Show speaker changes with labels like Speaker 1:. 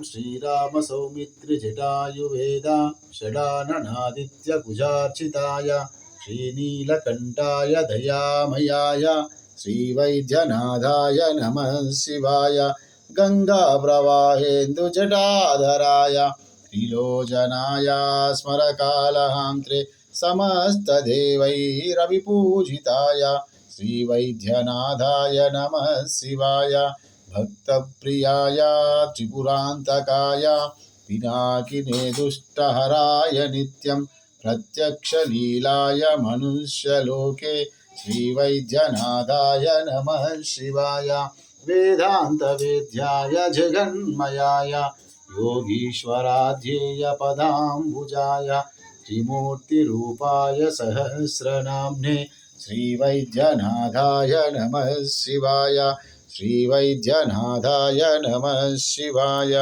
Speaker 1: श्रीरामसौमित्रिजटायुवेद षडाननादित्यकुजार्चिताय श्रीनीलकण्ठाय दयामयाय श्रीवैद्यनाथाय नमः शिवाय गङ्गाप्रवाहेन्दुजटाधराय त्रिलोचनाय स्मरकालहान्त्रे समस्तदेवैरविपूजिताय श्रीवैद्यनाथाय नमः शिवाय भक्तप्रियाय त्रिपुरान्तकाय पिनाकिने दुष्टहराय नित्यं प्रत्यक्षलीलाय मनुष्यलोके श्रीवैद्यनाथाय नमः शिवाय वेदान्तवेद्याय जगन्मयाय योगीश्वराध्येय पदाम्बुजाय त्रिमूर्तिरूपाय सहस्रनाम्ने श्रीवैद्यनाथाय नमः शिवाय श्रीवैद्यनाथाय नमः शिवाय।